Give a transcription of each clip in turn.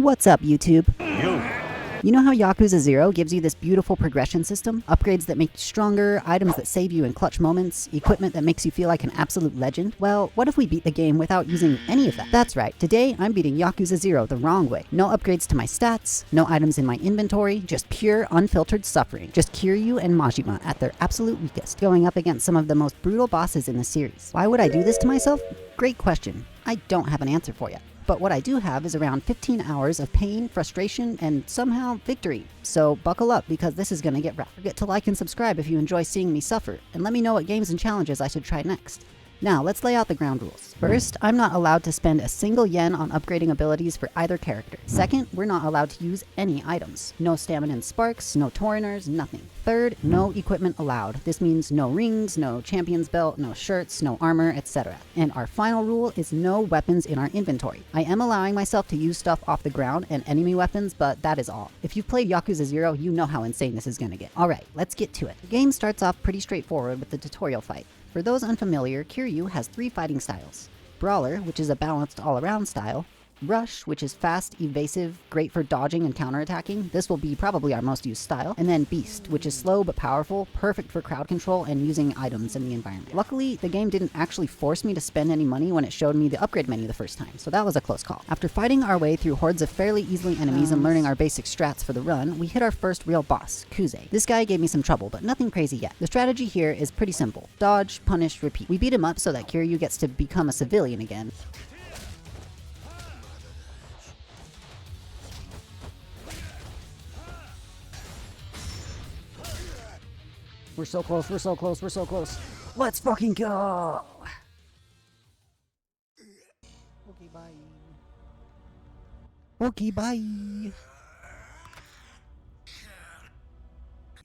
What's up, YouTube? Yo. You know how Yakuza 0 gives you this beautiful progression system? Upgrades that make you stronger, items that save you in clutch moments, equipment that makes you feel like an absolute legend? Well, what if we beat the game without using any of that? That's right, today I'm beating Yakuza 0 the wrong way. No upgrades to my stats, no items in my inventory, just pure, unfiltered suffering. Just Kiryu and Majima at their absolute weakest, going up against some of the most brutal bosses in the series. Why would I do this to myself? Great question. I don't have an answer for you. But what I do have is around 15 hours of pain, frustration, and somehow victory. So buckle up, because this is gonna get rough. Forget to like and subscribe if you enjoy seeing me suffer, and let me know what games and challenges I should try next. Now, let's lay out the ground rules. First, I'm not allowed to spend a single yen on upgrading abilities for either character. Second, we're not allowed to use any items. No stamina and sparks, no Tauriners, nothing. Third, no equipment allowed. This means no rings, no champion's belt, no shirts, no armor, etc. And our final rule is no weapons in our inventory. I am allowing myself to use stuff off the ground and enemy weapons, but that is all. If you've played Yakuza 0, you know how insane this is gonna get. Alright, let's get to it. The game starts off pretty straightforward with the tutorial fight. For those unfamiliar, Kiryu has 3 fighting styles. Brawler, which is a balanced all-around style. Rush, which is fast, evasive, great for dodging and counterattacking. This will be probably our most used style. And then Beast, which is slow but powerful, perfect for crowd control and using items in the environment. Luckily, the game didn't actually force me to spend any money when it showed me the upgrade menu the first time, so that was a close call. After fighting our way through hordes of fairly easily enemies and learning our basic strats for the run, we hit our first real boss, Kuze. This guy gave me some trouble, but nothing crazy yet. The strategy here is pretty simple. Dodge, punish, repeat. We beat him up so that Kiryu gets to become a civilian again. We're so close, we're so close, we're so close. Let's fucking go! Okay, bye. Okay, bye.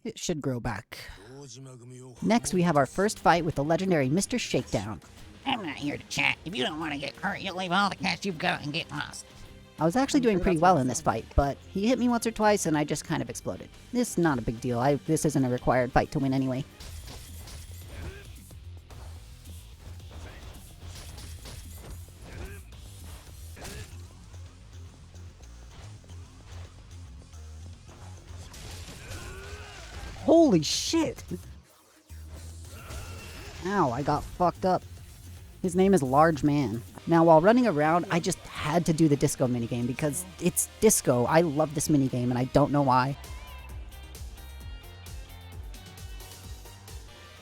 It should grow back. Next, we have our first fight with the legendary Mr. Shakedown. I'm not here to chat. If you don't want to get hurt, you'll leave all the cash you've got and get lost. I was actually doing pretty well in this fight, but he hit me once or twice and I just kind of exploded. This is not a big deal. This isn't a required fight to win anyway. Holy shit! Ow, I got fucked up. His name is Large Man. Now, while running around, I just had to do the disco minigame because it's disco. I love this minigame and I don't know why.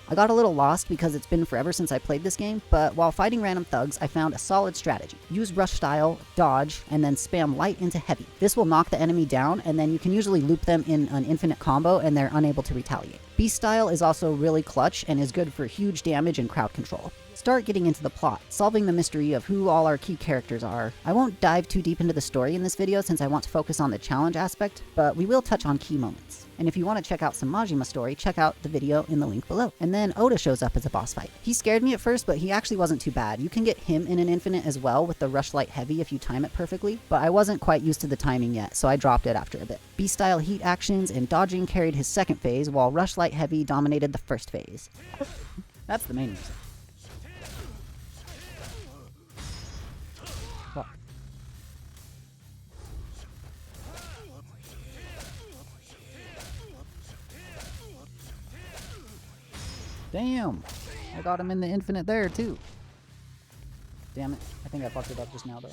I got a little lost because it's been forever since I played this game, but while fighting random thugs, I found a solid strategy. Use rush style, dodge, and then spam light into heavy. This will knock the enemy down, and then you can usually loop them in an infinite combo and they're unable to retaliate. Beast style is also really clutch and is good for huge damage and crowd control. Start getting into the plot, solving the mystery of who all our key characters are. I won't dive too deep into the story in this video since I want to focus on the challenge aspect, but we will touch on key moments. And if you want to check out some Majima story, check out the video in the link below. And then Oda shows up as a boss fight. He scared me at first, but he actually wasn't too bad. You can get him in an infinite as well with the rush light heavy if you time it perfectly, but I wasn't quite used to the timing yet, so I dropped it after a bit. Beast style heat actions and dodging carried his second phase, while rush light heavy dominated the first phase. That's the main reason. Fuck. Damn! I got him in the infinite there, too. Damn it. I think I fucked it up just now, though.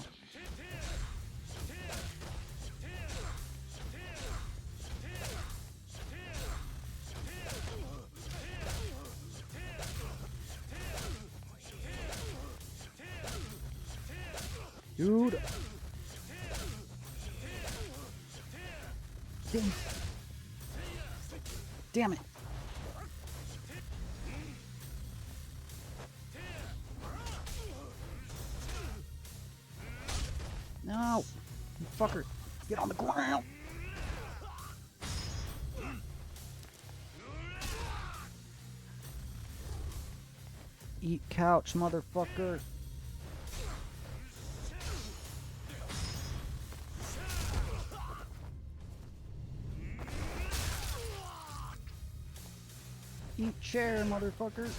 Dude! Damn it! No! You fucker! Get on the ground! Eat couch, motherfucker! Eat chair, motherfucker!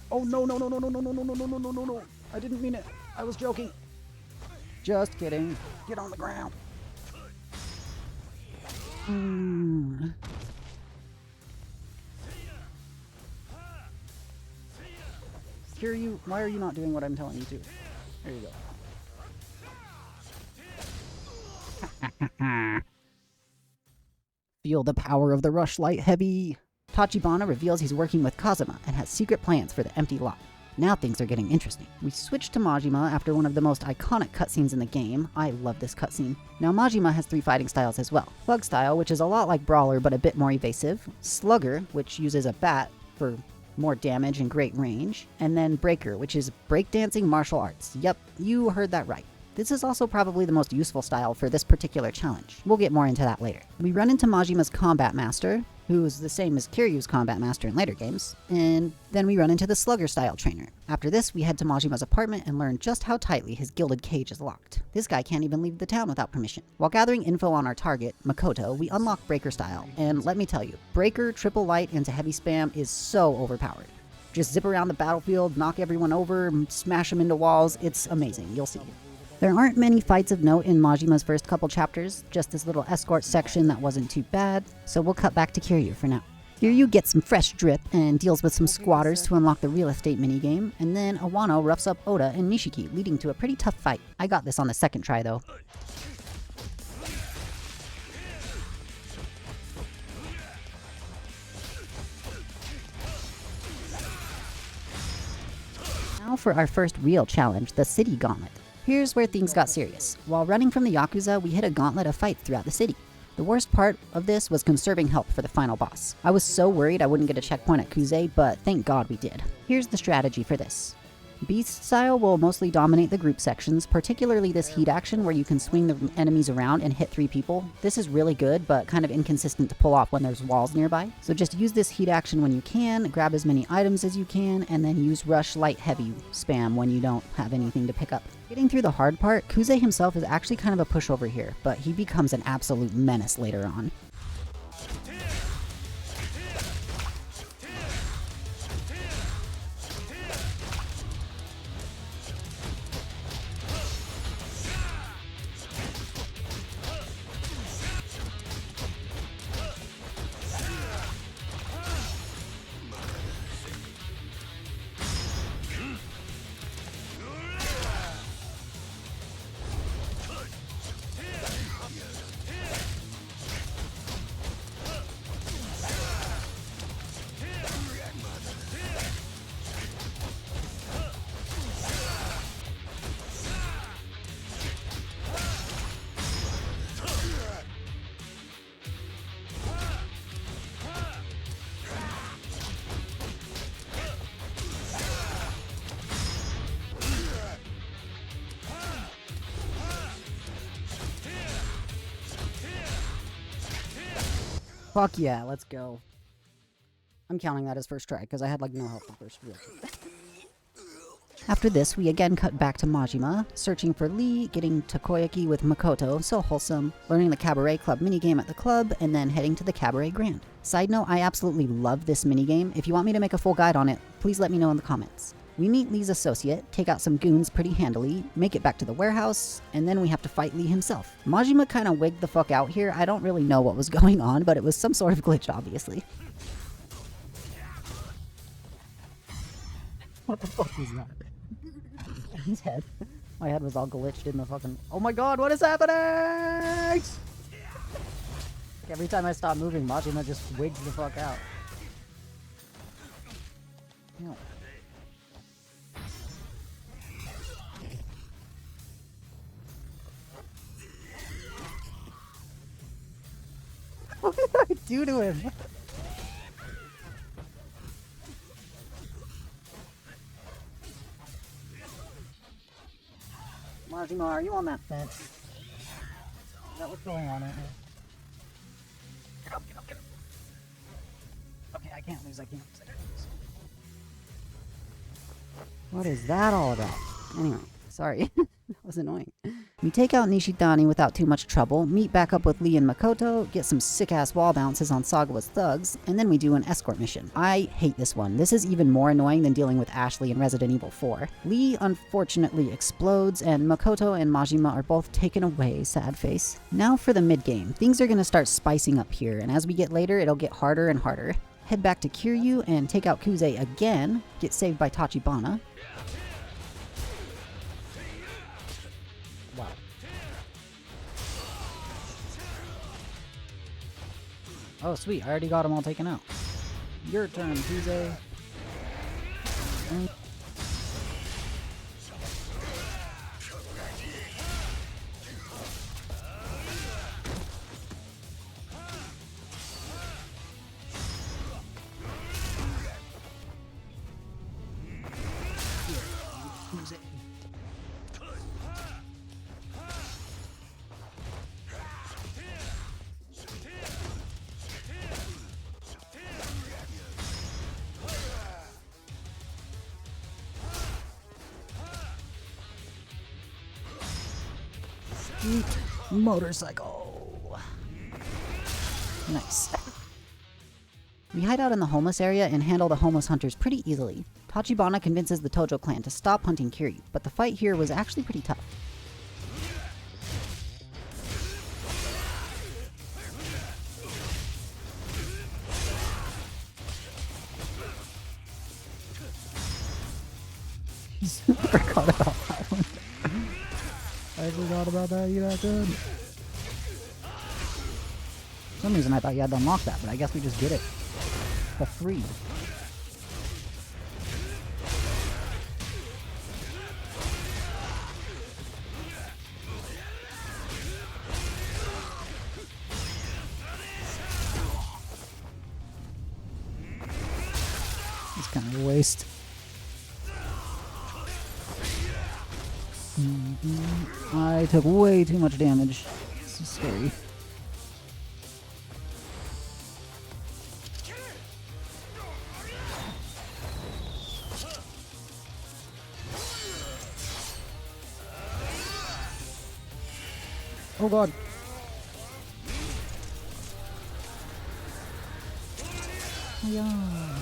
Oh no no no no no no no no no no no no no! I didn't mean it. I was joking. Just kidding. Get on the ground. Kiryu, why are you not doing what I'm telling you to? There you go. Feel the power of the rush light heavy. Tachibana reveals he's working with Kazuma and has secret plans for the empty lot. Now things are getting interesting. We switch to Majima after one of the most iconic cutscenes in the game. I love this cutscene. Now Majima has 3 fighting styles as well. Thug style, which is a lot like Brawler but a bit more evasive. Slugger, which uses a bat for more damage and great range. And then Breaker, which is breakdancing martial arts. Yep, you heard that right. This is also probably the most useful style for this particular challenge. We'll get more into that later. We run into Majima's Combat Master, who is the same as Kiryu's Combat Master in later games, and then we run into the Slugger style trainer. After this, we head to Majima's apartment and learn just how tightly his gilded cage is locked. This guy can't even leave the town without permission. While gathering info on our target, Makoto, we unlock Breaker style, and let me tell you, Breaker triple light into heavy spam is so overpowered. Just zip around the battlefield, knock everyone over, smash them into walls, it's amazing, you'll see. There aren't many fights of note in Majima's first couple chapters, just this little escort section that wasn't too bad, so we'll cut back to Kiryu for now. Kiryu gets some fresh drip and deals with some squatters to unlock the real estate minigame, and then Awano roughs up Oda and Nishiki, leading to a pretty tough fight. I got this on the second try though. Now for our first real challenge, the City Gauntlet. Here's where things got serious. While running from the Yakuza, we hit a gauntlet of fights throughout the city. The worst part of this was conserving health for the final boss. I was so worried I wouldn't get a checkpoint at Kuze, but thank God we did. Here's the strategy for this. Beast style will mostly dominate the group sections, particularly this heat action where you can swing the enemies around and hit 3 people. This is really good, but kind of inconsistent to pull off when there's walls nearby. So just use this heat action when you can, grab as many items as you can, and then use rush light heavy spam when you don't have anything to pick up. Getting through the hard part, Kuze himself is actually kind of a pushover here, but he becomes an absolute menace later on. Fuck yeah, let's go. I'm counting that as first try, because I had like no health the first real. After this, we again cut back to Majima, searching for Lee, getting takoyaki with Makoto, so wholesome, learning the Cabaret Club minigame at the club, and then heading to the Cabaret Grand. Side note, I absolutely love this minigame. If you want me to make a full guide on it, please let me know in the comments. We meet Lee's associate, take out some goons pretty handily, make it back to the warehouse, and then we have to fight Lee himself. Majima kinda wigged the fuck out here. I don't really know what was going on, but it was some sort of glitch, obviously. What the fuck is that? His head. My head was all glitched in the fucking... Oh my god, what is happening? Every time I stop moving, Majima just wigs the fuck out. Ew. What did I do to him? Majima, are you on that fence? Is that what's going on right here? Get up, get up, get up. Okay, I can't lose, I can't lose. What is that all about? Anyway, sorry. That was annoying. We take out Nishitani without too much trouble, meet back up with Lee and Makoto, get some sick-ass wall bounces on Sagawa's thugs, and then we do an escort mission. I hate this one. This is even more annoying than dealing with Ashley in Resident Evil 4. Lee unfortunately explodes, and Makoto and Majima are both taken away, sad face. Now for the mid-game. Things are gonna start spicing up here, and as we get later, it'll get harder and harder. Head back to Kiryu and take out Kuze again, get saved by Tachibana. Wow. Oh sweet, I already got them all taken out. Your turn, Kuze. Motorcycle. Nice. We hide out in the homeless area and handle the homeless hunters pretty easily. Tachibana convinces the Tojo clan to stop hunting Kiryu, but the fight here was actually pretty tough. I forgot about that one. I forgot about that, you that good. For some reason I thought you had to unlock that, but I guess we just did it. For free. It's kind of a waste. I took way too much damage. This is scary. Oh god. Yeah.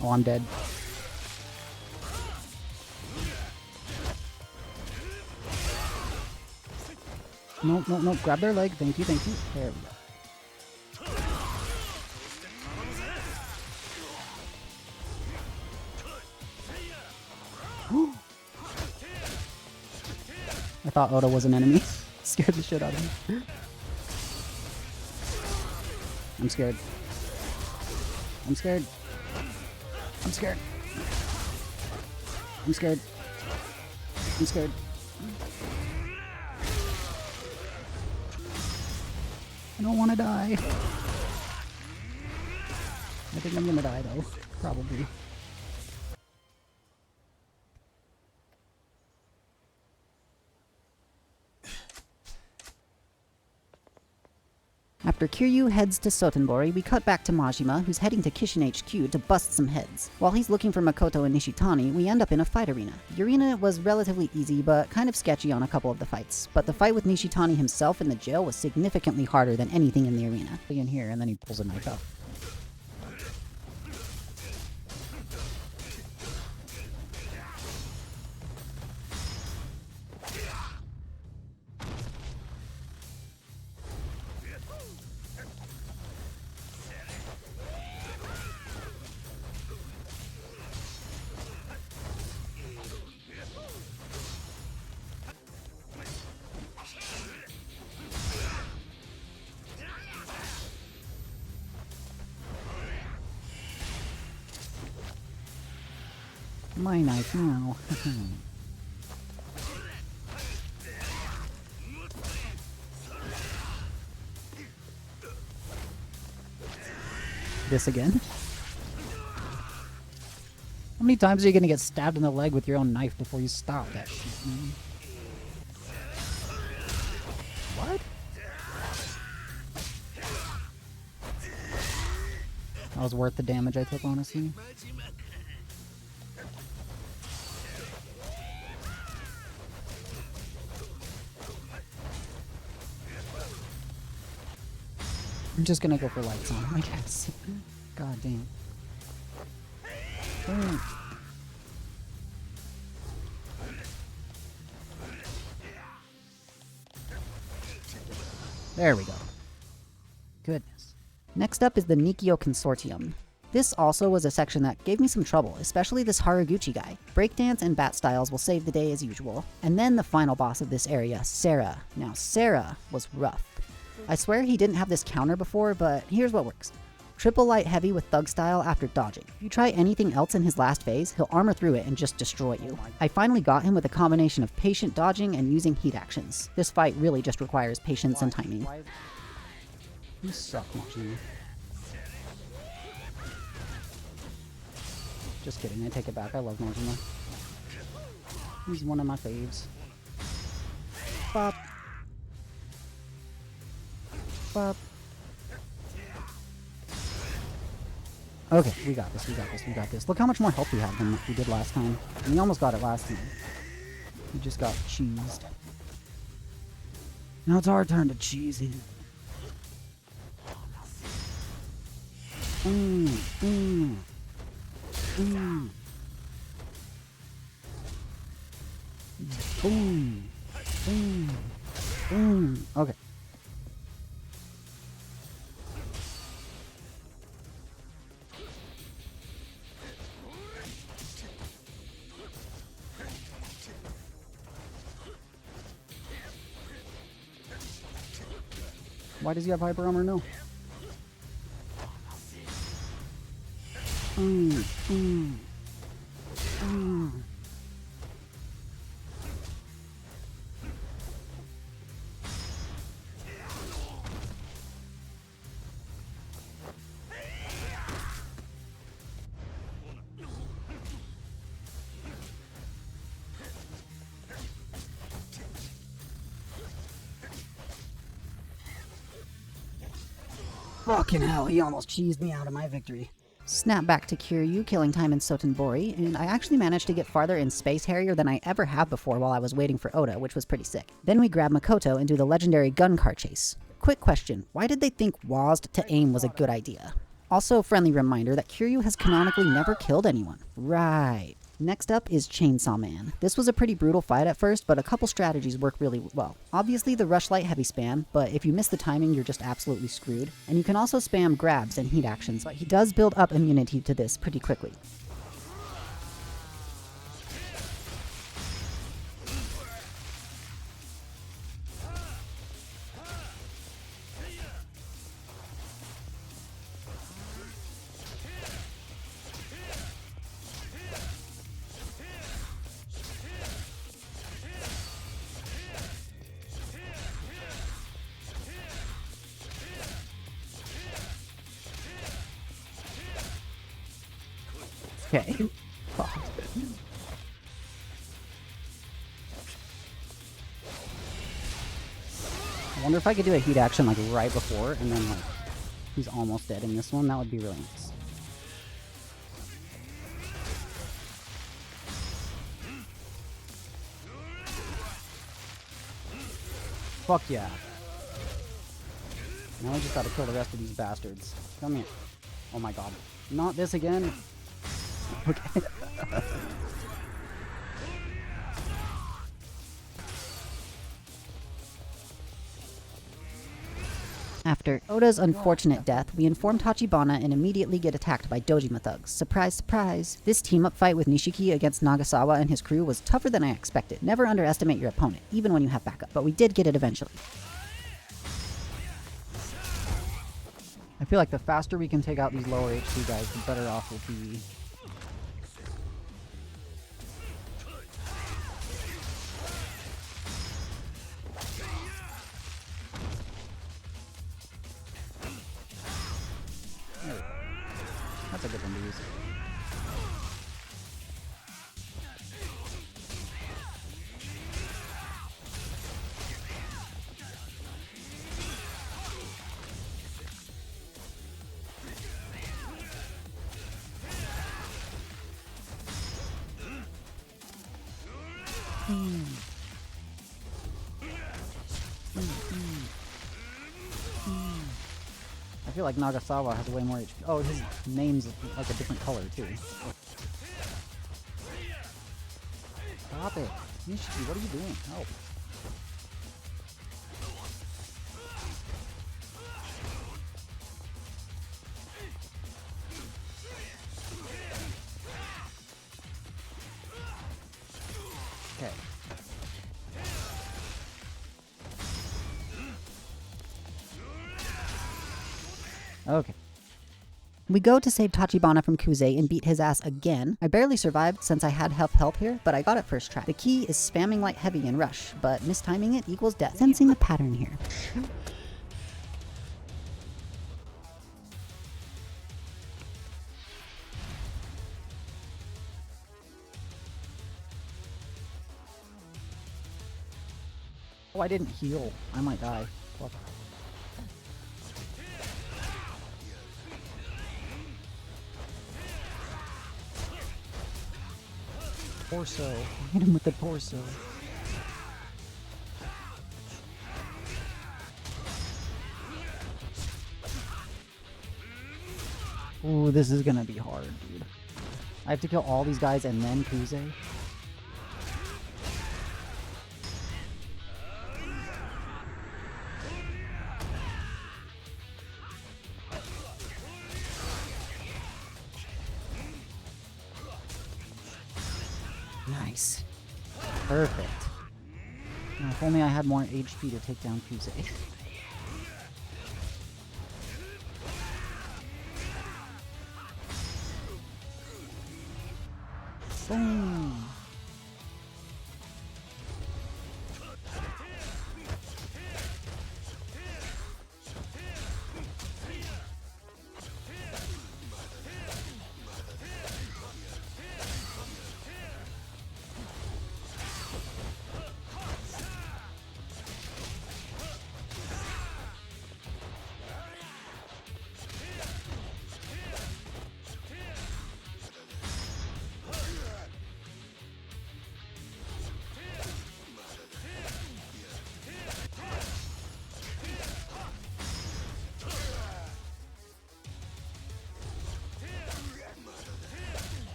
Oh, I'm dead. Nope, nope, nope. Grab their leg. Thank you, thank you. There we go. I thought Oda was an enemy. Scared the shit out of me. I'm scared. I'm scared. I'm scared. I'm scared. I'm scared. I don't want to die. I think I'm gonna die though. Probably. After Kiryu heads to Sotenbori, we cut back to Majima, who's heading to Kishin HQ to bust some heads. While he's looking for Makoto and Nishitani, we end up in a fight arena. The arena was relatively easy, but kind of sketchy on a couple of the fights. But the fight with Nishitani himself in the jail was significantly harder than anything in the arena. In here, and then he pulls a knife out. My knife now. This again? How many times are you gonna get stabbed in the leg with your own knife before you stop that shit, man? What? That was worth the damage I took, honestly. I'm just gonna go for lights on him, I guess. God damn. Boom. There we go. Goodness. Next up is the Nikkyo Consortium. This also was a section that gave me some trouble, especially this Haraguchi guy. Breakdance and bat styles will save the day as usual. And then the final boss of this area, Sarah. Now, Sarah was rough. I swear he didn't have this counter before, but here's what works. Triple light heavy with thug style after dodging. If you try anything else in his last phase, he'll armor through it and just destroy you. I finally got him with a combination of patient dodging and using heat actions. This fight really just requires patience and timing. You suck, Majima. Just kidding, I take it back. I love Majima. He's one of my faves. Bop. Bop. Okay, we got this, we got this, we got this. Look how much more health we have than we did last time. And we almost got it last time. We just got cheesed. Now it's our turn to cheese him. Boom. Boom. Boom. Okay. Why does he have hyper armor? No. Fucking hell, he almost cheesed me out of my victory. Snap back to Kiryu, killing time in Sotenbori, and I actually managed to get farther in Space Harrier than I ever have before while I was waiting for Oda, which was pretty sick. Then we grab Makoto and do the legendary gun car chase. Quick question, why did they think WASD to aim was a good idea? Also, friendly reminder that Kiryu has canonically never killed anyone. Right. Next up is Chainsaw Man. This was a pretty brutal fight at first, but a couple strategies work really well. Obviously the rush light heavy spam, but if you miss the timing you're just absolutely screwed. And you can also spam grabs and heat actions, but he does build up immunity to this pretty quickly. Okay. God. I wonder if I could do a heat action like right before and then like he's almost dead in this one. That would be really nice. Fuck yeah. Now I just gotta kill the rest of these bastards. Come here. Oh my god. Not this again. Okay. After Oda's unfortunate death, we inform Tachibana and immediately get attacked by Dojima thugs. Surprise, surprise. This team-up fight with Nishiki against Nagasawa and his crew was tougher than I expected. Never underestimate your opponent, even when you have backup, but we did get it eventually. I feel like the faster we can take out these lower HP guys, the better off we'll be. That's a good one to use. feel like Nagasawa has way more HP. Oh, his name's like a different color, too. Stop it. Nishiki, what are you doing? Help. Okay. Okay. We go to save Tachibana from Kuze and beat his ass again. I barely survived since I had help here, but I got it first try. The key is spamming light heavy and rush, but mistiming it equals death. Sensing the pattern here. Oh, I didn't heal. I might die. Fuck. Torso. Hit him with the torso. Ooh, this is gonna be hard, dude. I have to kill all these guys and then Kuze. Nice. Perfect. Now, if only I had more HP to take down Kuze. Boom.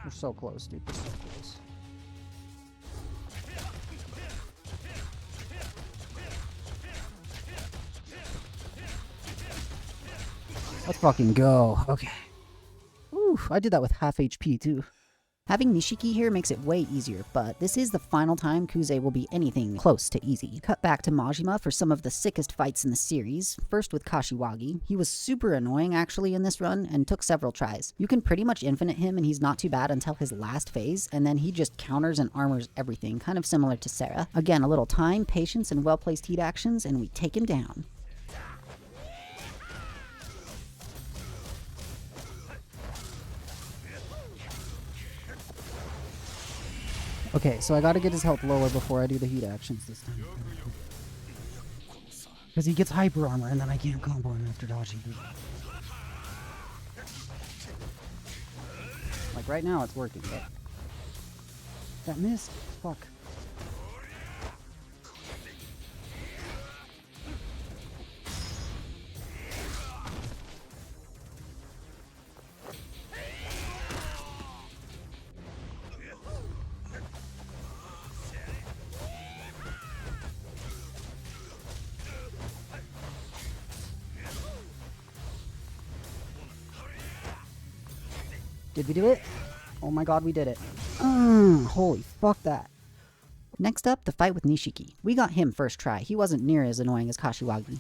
We're so close, dude. We're so close. Let's fucking go. Okay. Ooh, I did that with half HP too. Having Nishiki here makes it way easier, but this is the final time Kuze will be anything close to easy. Cut back to Majima for some of the sickest fights in the series, first with Kashiwagi. He was super annoying actually in this run, and took several tries. You can pretty much infinite him and he's not too bad until his last phase, and then he just counters and armors everything, kind of similar to Sarah. Again, a little time, patience, and well-placed heat actions, and we take him down. Okay, so I gotta get his health lower before I do the heat actions this time. Because he gets hyper armor and then I can't combo him after dodging. Like right now it's working, but... That missed? Fuck. Did we do it? Oh my god, we did it. Holy fuck that. Next up, the fight with Nishiki. We got him first try. He wasn't near as annoying as Kashiwagi.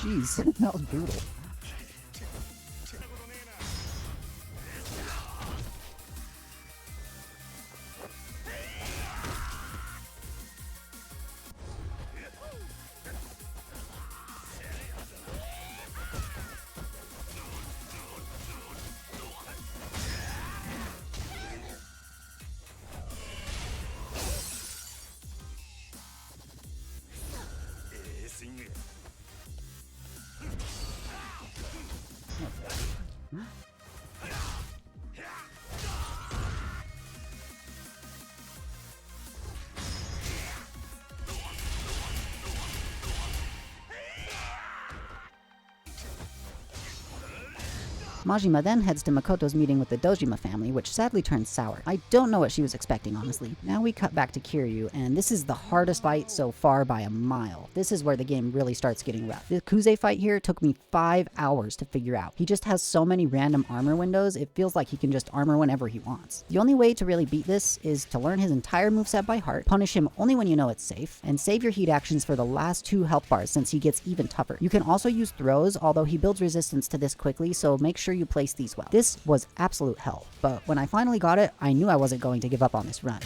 Jeez, that was brutal. Majima then heads to Makoto's meeting with the Dojima family, which sadly turns sour. I don't know what she was expecting, honestly. Now we cut back to Kiryu, and this is the hardest fight so far by a mile. This is where the game really starts getting rough. The Kuze fight here took me 5 hours to figure out. He just has so many random armor windows, it feels like he can just armor whenever he wants. The only way to really beat this is to learn his entire moveset by heart, punish him only when you know it's safe, and save your heat actions for the last 2 health bars since he gets even tougher. You can also use throws, although he builds resistance to this quickly, so make sure you place these well. This was absolute hell, but when I finally got it, I knew I wasn't going to give up on this run.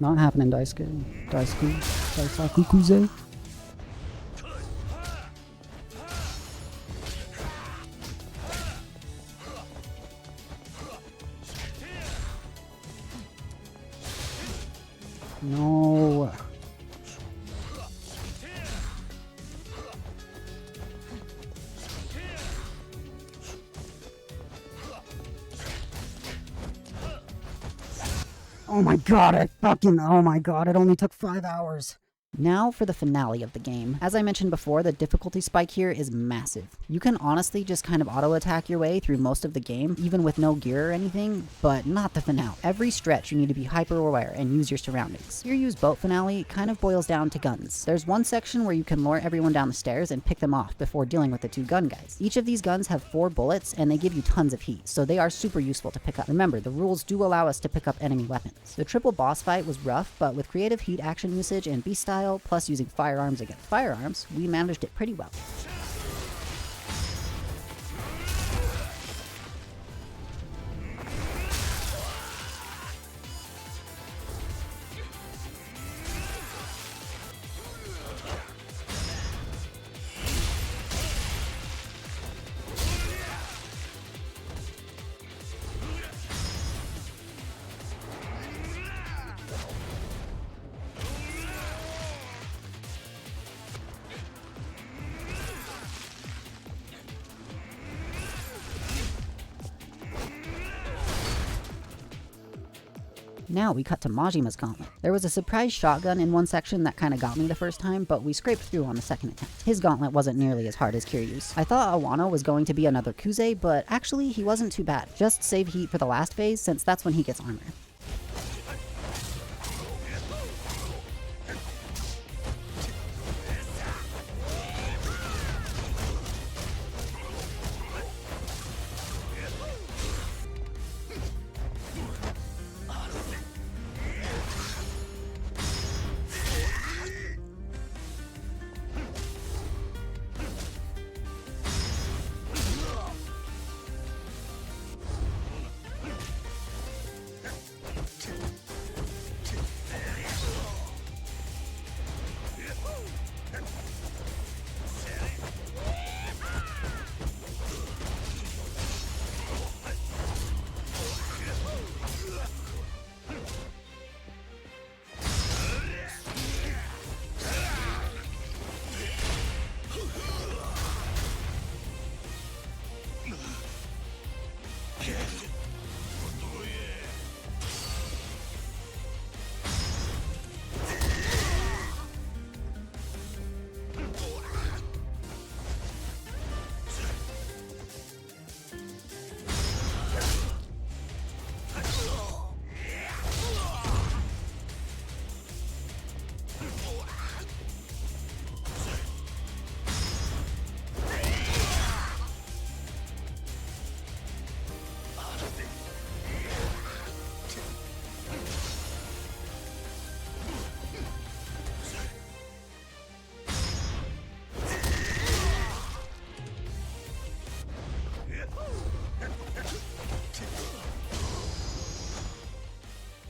Not happening, Daisuke. Daisaku Kuze. No. Oh my god, oh my god, it only took 5 hours. Now for the finale of the game. As I mentioned before, the difficulty spike here is massive. You can honestly just kind of auto-attack your way through most of the game, even with no gear or anything, but not the finale. Every stretch you need to be hyper-aware and use your surroundings. Kiryu's boat finale kind of boils down to guns. There's one section where you can lure everyone down the stairs and pick them off before dealing with the 2 gun guys. Each of these guns have 4 bullets and they give you tons of heat, so they are super useful to pick up. Remember, the rules do allow us to pick up enemy weapons. The triple boss fight was rough, but with creative heat action usage and beast style, plus using firearms against firearms, we managed it pretty well. Now we cut to Majima's gauntlet. There was a surprise shotgun in one section that kinda got me the first time, but we scraped through on the second attempt. His gauntlet wasn't nearly as hard as Kiryu's. I thought Awano was going to be another Kuze, but actually he wasn't too bad. Just save heat for the last phase, since that's when he gets armor.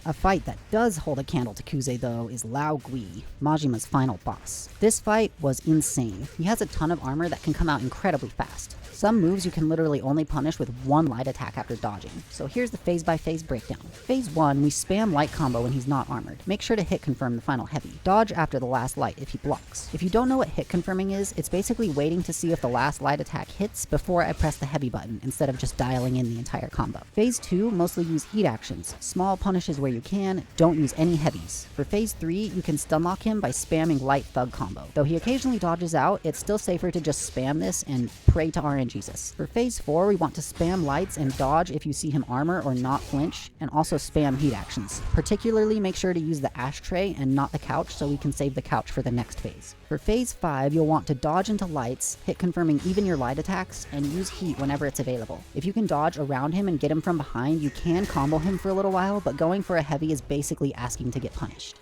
A fight that does hold a candle to Kuze though is Lao Gui, Majima's final boss. This fight was insane. He has a ton of armor that can come out incredibly fast. Some moves you can literally only punish with one light attack after dodging. So here's the phase by phase breakdown. Phase 1, we spam light combo when he's not armored. Make sure to hit confirm the final heavy. Dodge after the last light if he blocks. If you don't know what hit confirming is, it's basically waiting to see if the last light attack hits before I press the heavy button instead of just dialing in the entire combo. Phase 2, mostly use heat actions. Small punishes where you can, don't use any heavies. For phase 3, you can stun lock him by spamming light thug combo. Though he occasionally dodges out, it's still safer to just spam this and pray to RNG. For phase 4, we want to spam lights and dodge if you see him armor or not flinch, and also spam heat actions. Particularly make sure to use the ashtray and not the couch so we can save the couch for the next phase. For phase 5, you'll want to dodge into lights, hit confirming even your light attacks, and use heat whenever it's available. If you can dodge around him and get him from behind, you can combo him for a little while, but going for a heavy is basically asking to get punished.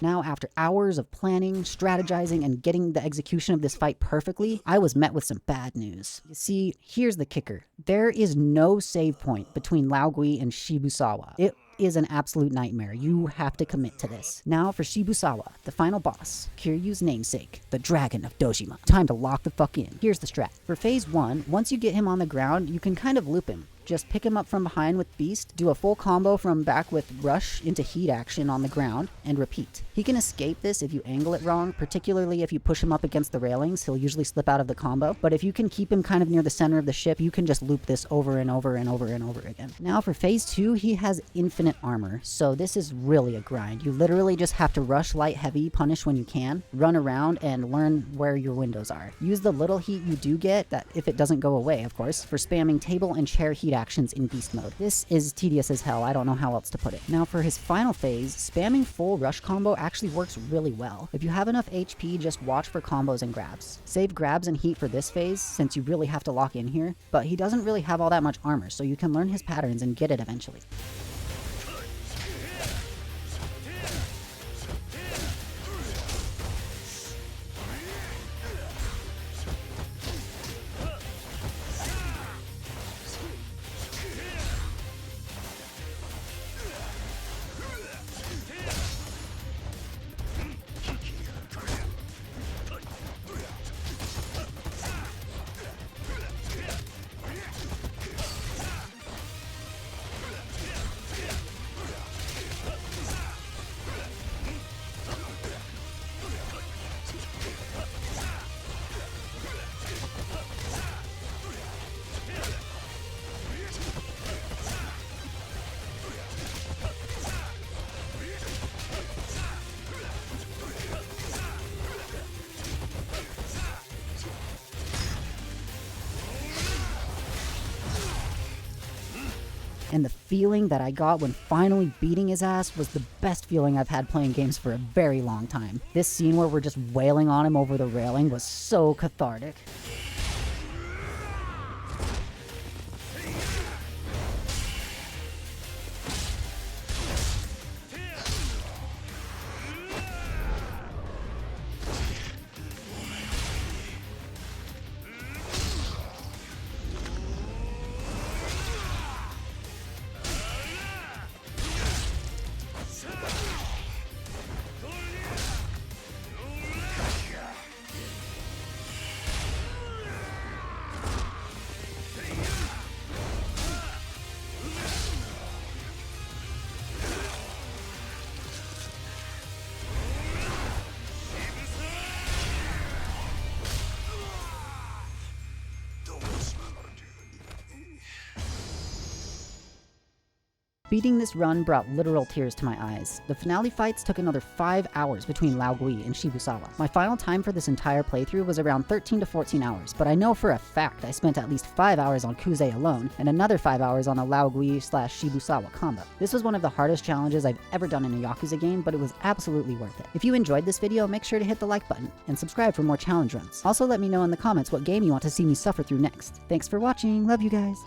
Now, after hours of planning, strategizing, and getting the execution of this fight perfectly, I was met with some bad news. You see, here's the kicker. There is no save point between Lao Gui and Shibusawa. It is an absolute nightmare. You have to commit to this. Now for Shibusawa, the final boss, Kiryu's namesake, the Dragon of Dojima. Time to lock the fuck in. Here's the strat. For phase 1, once you get him on the ground, you can kind of loop him. Just pick him up from behind with Beast, do a full combo from back with Rush into heat action on the ground, and repeat. He can escape this if you angle it wrong, particularly if you push him up against the railings, he'll usually slip out of the combo, but if you can keep him kind of near the center of the ship, you can just loop this over and over and over and over again. Now for phase 2, he has infinite armor, so this is really a grind. You literally just have to rush light heavy, punish when you can, run around, and learn where your windows are. Use the little heat you do get, that if it doesn't go away, of course, for spamming table and chair heat actions in beast mode. This is tedious as hell, I don't know how else to put it. Now for his final phase, spamming full rush combo actually works really well. If you have enough HP, just watch for combos and grabs. Save grabs and heat for this phase, since you really have to lock in here, but he doesn't really have all that much armor, so you can learn his patterns and get it eventually. And the feeling that I got when finally beating his ass was the best feeling I've had playing games for a very long time. This scene where we're just wailing on him over the railing was so cathartic. Beating this run brought literal tears to my eyes. The finale fights took another 5 hours between Lao Gui and Shibusawa. My final time for this entire playthrough was around 13 to 14 hours, but I know for a fact I spent at least 5 hours on Kuze alone, and another 5 hours on the Lao Gui / Shibusawa combo. This was one of the hardest challenges I've ever done in a Yakuza game, but it was absolutely worth it. If you enjoyed this video, make sure to hit the like button, and subscribe for more challenge runs. Also let me know in the comments what game you want to see me suffer through next. Thanks for watching, love you guys!